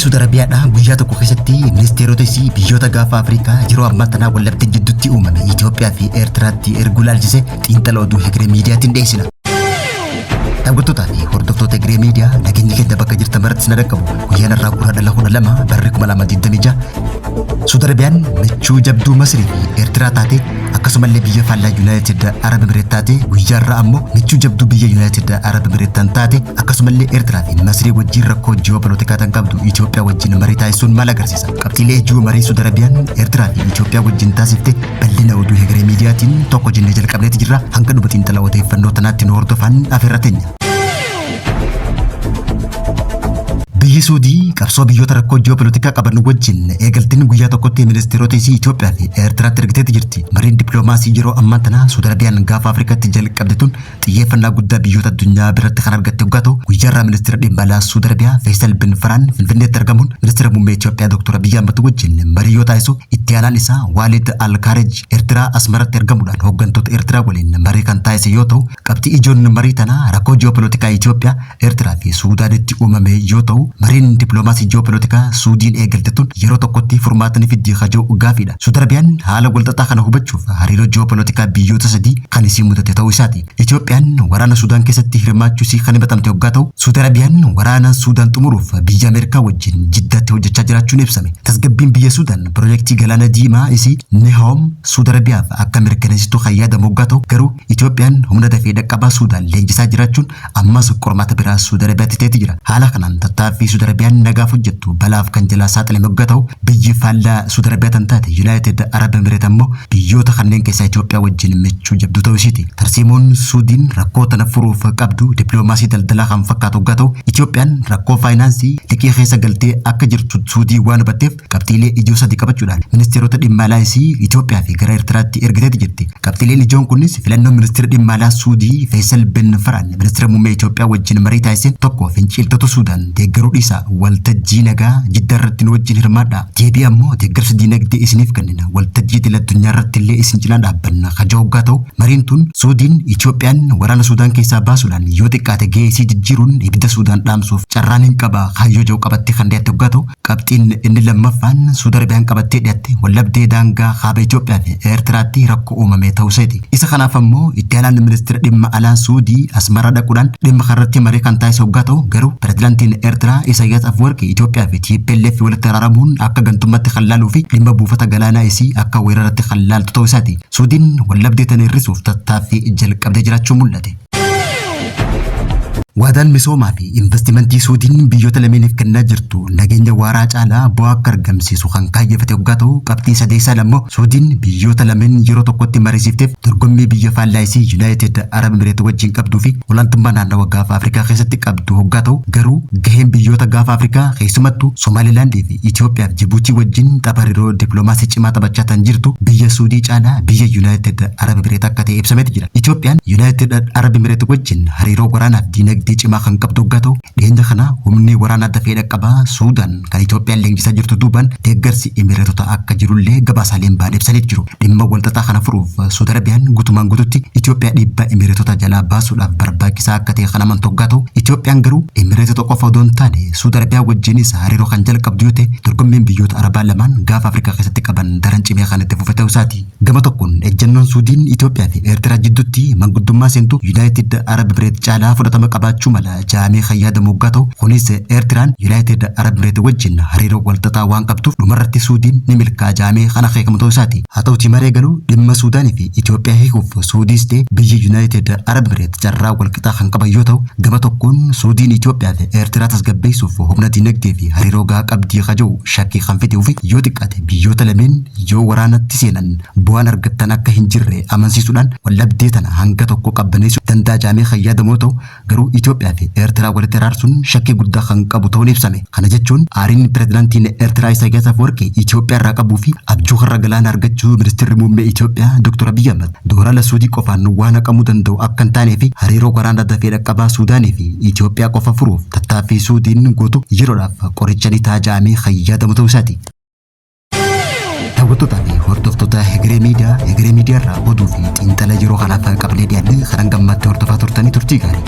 Saudi Arabiyaadhaa guyyaa tokko keessatti ministeerota isii biyyoota gaafa Afrikaa yeroo ammaa tanaa wallabdee jidduutti uumame Itoophiyaa fi Eertiraatti erguu laalchise xiinxala oduu Hegeree Miidiyaatiin dhiyeessina. Daawwattootaa fi hordoftoota Hegeree Miidiyaa nageenya keenya bakka jirtan maratti sin dhaqqabu guyyaan irraa 12 barri 2026 Saudi Arabiyaan michuu jabduu Masrii fi Eertiraa taate akkasumallee biyya faallaa United Arab Emirates taate guyyaa irraa ammoo michuu jabduu biyya United Arab Emirates taate akkasumallee Eertiraa fi Masrii wajjin rakkoo ji'oopolitikaa tan qabdu Itoophiyaa wajjin marii taasisuun maal agarsiisa? Qabxiilee ijoo marii Saudi Arabiyaan Eertiraa fi Itoophiyaa wajjin taasifte bal'ina oduu Hegeree Miidiyaatiin tokko jennee jalqabneeti jirra. Hanga dhuma xiinxala odeeffannoo tanaatti nu hordofan afeerra teenya. Biyyi Suudii qabsoo biyyoota rakkoo ji'oopolitikaa qaban wajjin eegaltiin guyyaa tokkotti ministeerota isii Itoophiyaa fi Eertiraatti ergiteeti jirti. Mariin dippiloomaasii yeroo ammaa tana Saudi Arabiyaan gaafa Afrikaatti jalqabde tun xiyyeeffannaa guddaa biyyoota addunyaa biratti kan argatte waggaa ta'u guyyaa irraa ministeera dhimma alaa Saudi Arabiyaa Faisal bin Faraan Finfinneetti argamuun ministeera muummee Itoophiyaa Dr. Abiy Ahmed wajjin marii yoo taasisu itti aanaan isaa Walid Al-Kaarej Eertiraa Asmaratti argamuudhaan hooggantoota Eertiraa waliin marii kan taasise yoo ta'u qabxii ijoon marii tanaa rakkoo ji'oopolitikaa Itoophiyaa Eertiraa fi Suudaanitti uumame yoo ta'u mariin dippiloomaasii ji'oopolitikaa Suudiin eegalte tun yeroo tokkotti furmaatanii fiddii hajoo gaafiidha. Saudi Arabiyaan haala walxaxaa kana hubachuuf hariiroo ji'oopolitikaa biyyoota sadii kan isii mudate ta'uu isaati. Itoophiyaan waraana Suudaan keessatti hirmaachuu isii kan himatamte waggaa ta'u Saudi Arabiyaan waraana Suudaan xumuruuf biyya Ameerikaa wajjin Jiddaatti hojjechaa jiraachuun ibsame. Tasgabbiin biyya Suudaan piroojeektii galaana diimaa isii Nehoom Saudi Arabiyaaf akka mirkaneessitu kan yaadamu waggaa ta'u garuu Itoophiyaan humna dafee dhaqqabaa Suudaan leenjisaa jiraachuun ammas qormaata biraa Saudi Arabiyaatti ta'eeti jira. Haala kanaan tattaaffii Saudi Arabiyaan nagaaf hojjettu balaaf kan jalaa saaxilame waggaa ta'u biyyi faallaa Saudi Arabiyaa tan taate United Arab Emirates ammoo biyyoota kanneen keessaa Itoophiyaa wajjin michuu jabduu ta'uu isiiti. Tarsiimoon Suudiin rakkoo tana furuuf qabdu dippiloomaasii daldalaa kan fakkaatu waggaa ta'u Itoophiyaan rakkoo faayinaansii liqii keessa galtee akka jirtu Suudii waan hubatteef qabxiilee ijoo sadii qabachuudhaan ministeerota dhimma alaa isii Itoophiyaa fi gara Eertiraatti ergiteeti jirti. Qabxiileen ijoon kunis filannoo ministeera dhimma alaa Suudii Faisal bin Faraan ministeera muummee Itoophiyaa wajjin marii taasiseen tokko finciltoota Suudaan deeggaruu dhiisa waltajjii nagaa Jiddaa irratti nu wajjin hirmaadha. Deebii ammoo deeggarsa diinagdee isiniif kennina waltajjii idil addunyaa irratti illee isin cinaa dhaabbanna kaja waggaa ta'u mariin tun Suudiin Itoophiyaan waraana Suudaan keessaa baasuudhaan yoo xiqqaate gahee isii jijjiiruun ibidda Suudaan dhaamsuuf carraan hin qaba kaayyoo jiru qabattee kan dhiyaate waggaa ta'u qabxiin inni lammaffaan Saudi Arabiyaan qabattee dhiyaate wallabdee daangaa kaaba Itoophiyaa fi Eertiraatti rakkoo uumame ta'uu isaati. Isa kanaaf ammoo itti aanaan ministeera dhimma alaa Suudii Asmaraa dhaquudhaan dhimma kanarratti marii kan taasise waggaa ta'u garuu pirezidaantiin Eertiraa Isaayyaas Afwerqi Itoophiyaa fi TPLF walitti araaramuun akka gantummaatti kan laaluu fi dhimma buufata galaanaa isii akka weeraratti kan laaltu ta'uu isaati. Suudiin wallabdee tana hir'isuuf tattaaffii jalqabdee jiraachuu mul'ate. Waadaan misoomaa fi investimentii Suudiin biyyoota lameeniif kennaa jirtu nageenya waaraa caalaa bu'aa akka argamsiisu kan kaayyeffate waggaa ta'u qabxii sadeessaa lammoo Suudiin biyyoota lameen yeroo tokkotti mariisifteef dorgommii biyya faallaa isii United Arab Emirates wajjin qabduu fi olaantummaa naannawaa gaafa Afrikaa keessatti qabdu waggaa ta'u garuu gaheen biyyoota gaafa Afrikaa keessumattuu Somaalilaandii fi Itoophiyaa fi Jibuutii wajjin hariiroo dippiloomaasii cimaa taphachaa tan jirtu biyya Suudii caalaa biyya United Arab Emirates akka ta'e ibsameeti jira. Itoophiyaan United Arab Emirates wajjin hariiroo waraanaaf diinagdee cimaa kan qabdu waggaa ta'u dhiyeenya kana humni waraanaa dafee dhaqqabaa Suudaan kan Itoophiyaan leenjisaa jirtu duubaan deeggarsi Imireetota akka jirullee gabaasaaleen ba'an ibsanii jiru. Dhimma walxaxaa kana furuuf Saudi Arabiyaan guutumaan guututti Itoophiyaa dhiibbaa Imireetota jalaa baasuudhaaf barbaachisaa akka ta'e kan amantu waggaa ta'u Itoophiyaan garuu Imireetota qofa odoo hin taane Saudi Arabiyaa wajjinis hariiroo kan jalqabdu yoo ta'e dorgommiin biyyoota Arabaa lamaan gaafa Afrikaa keessatti qaban daran cimee kan itti fufe ta'uu isaati. Gama tokkoon ejjennoon Suudiin Itoophiyaa fi Eertiraa jidduutti manguddummaa seentu United Arab Emirates caalaa fudhatama qabaachuu mala jaamee khayyaadamu waggaa ta'u kunis Eertiraan United Arab Emirates wajjin hariiroo walxaxaa waan qabduuf dhumarratti Suudiin ni milkaa jaamee kana keekamu ta'uu isaati. Haa ta'utii maree galuu dhimma Suudaanii fi Itoophiyaa hiikuuf Suudiis ta'e biyyi United Arab Emirates carraa walqixaa kan qaban yoo ta'u gama tokkoon Suudiin Itoophiyaa fi Eertiraa tasgabbeessuuf humna diinagdee fi hariiroo gahaa qabdii kaja'u shakkii kan fiduu fi yoo xiqqaate biyyoota lameen yoo waraanatti seenan bu'aan argattan akka hin jirre amansiisuudhaan wallabdee tana hanga tokko qabbaneessuu danda'a jaamee khayyaadamu ta'u garuu Itoophiyaa fi Eertiraa walitti araarsuun shakkii guddaa kan qabu ta'uun ibsame. Kana jechuun aariin pirezidaantiin Eertiraa Isaayyaas Afwerqi Itoophiyaa irraa qabuu fi abjuu har'a galaana argachuu ministeerri muummee Itoophiyaa Dr. Abiy Ahmed doorala Suudii qofaan waan haqamuu danda'u akka hin taanee fi hariiroo waraanaa dafee dhaqqabaa Suudaanii fi Itoophiyaa qofa furuuf tattaaffii Suudiin gootu yeroodhaaf qoricha ni taaja'amee khayyaadamu ta'uu isaati. Daawwattootaa fi hordoftoota Hegeree Miidiyaa irraa oduu fi xiinxala yeroo kanaaf qabnee dhiyaanne kan gammachuun hordofaa turtanii turtii gaarii.